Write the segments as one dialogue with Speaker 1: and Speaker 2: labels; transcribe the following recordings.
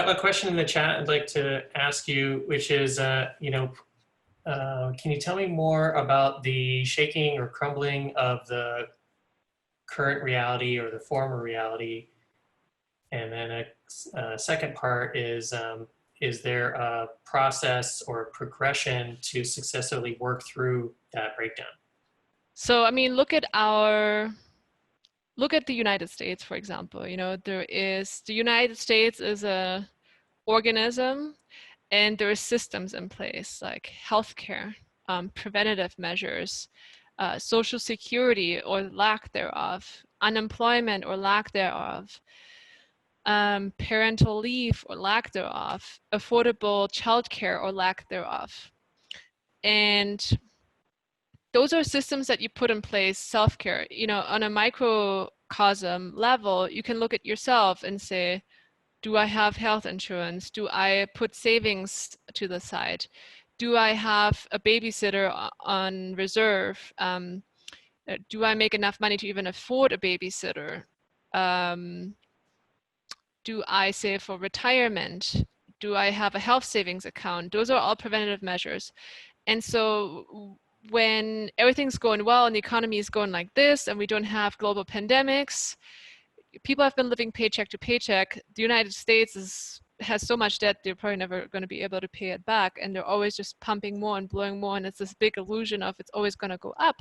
Speaker 1: have a question in the chat I'd like to ask you, which is, can you tell me more about the shaking or crumbling of the current reality or the former reality? And then a second part is there a process or progression to successfully work through that breakdown?
Speaker 2: So, I mean, look at the United States, for example. You know, the United States is a organism, and there are systems in place like healthcare, preventative measures, social security or lack thereof, unemployment or lack thereof, parental leave or lack thereof, affordable childcare or lack thereof. And those are systems that you put in place, self-care. You know, on a microcosm level, you can look at yourself and say, do I have health insurance? Do I put savings to the side? Do I have a babysitter on reserve? Do I make enough money to even afford a babysitter? Do I save for retirement? Do I have a health savings account? Those are all preventative measures. And so when everything's going well and the economy is going like this and we don't have global pandemics, people have been living paycheck to paycheck. The United States has so much debt, they're probably never going to be able to pay it back. And they're always just pumping more and blowing more. And it's this big illusion of it's always going to go up.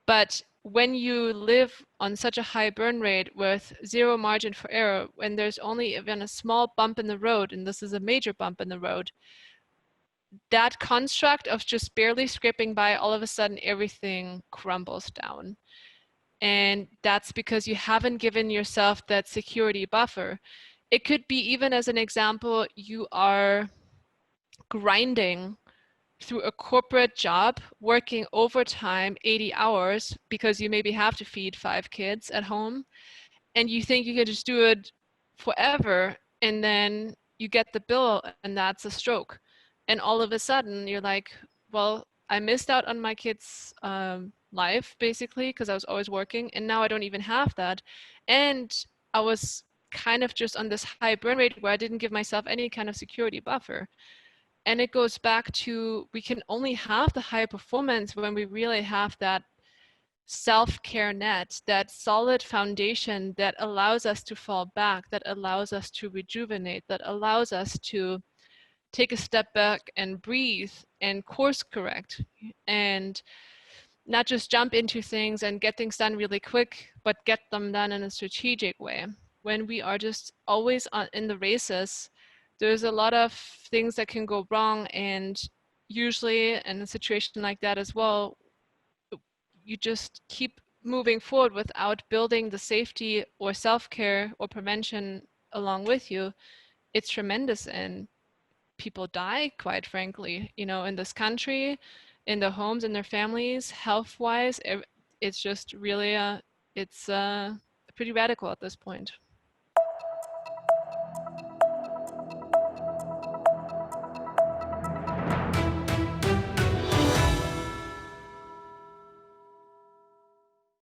Speaker 2: But when you live on such a high burn rate with zero margin for error, when there's only even a small bump in the road, and this is a major bump in the road, that construct of just barely scraping by, all of a sudden everything crumbles down. And that's because you haven't given yourself that security buffer. It could be, even as an example, you are grinding through a corporate job, working overtime 80 hours because you maybe have to feed 5 kids at home, and you think you can just do it forever, and then you get the bill and that's a stroke. And all of a sudden you're like, well, I missed out on my kids' life basically because I was always working, and now I don't even have that. And I was kind of just on this high burn rate where I didn't give myself any kind of security buffer. And it goes back to, we can only have the high performance when we really have that self-care net, that solid foundation that allows us to fall back, that allows us to rejuvenate, that allows us to take a step back and breathe and course correct, and not just jump into things and get things done really quick, but get them done in a strategic way. When we are just always in the races, there's a lot of things that can go wrong, and usually in a situation like that as well, you just keep moving forward without building the safety or self-care or prevention along with you. It's tremendous, and people die, quite frankly, you know, in this country, in their homes, in their families, health-wise. It's just really, it's pretty radical at this point.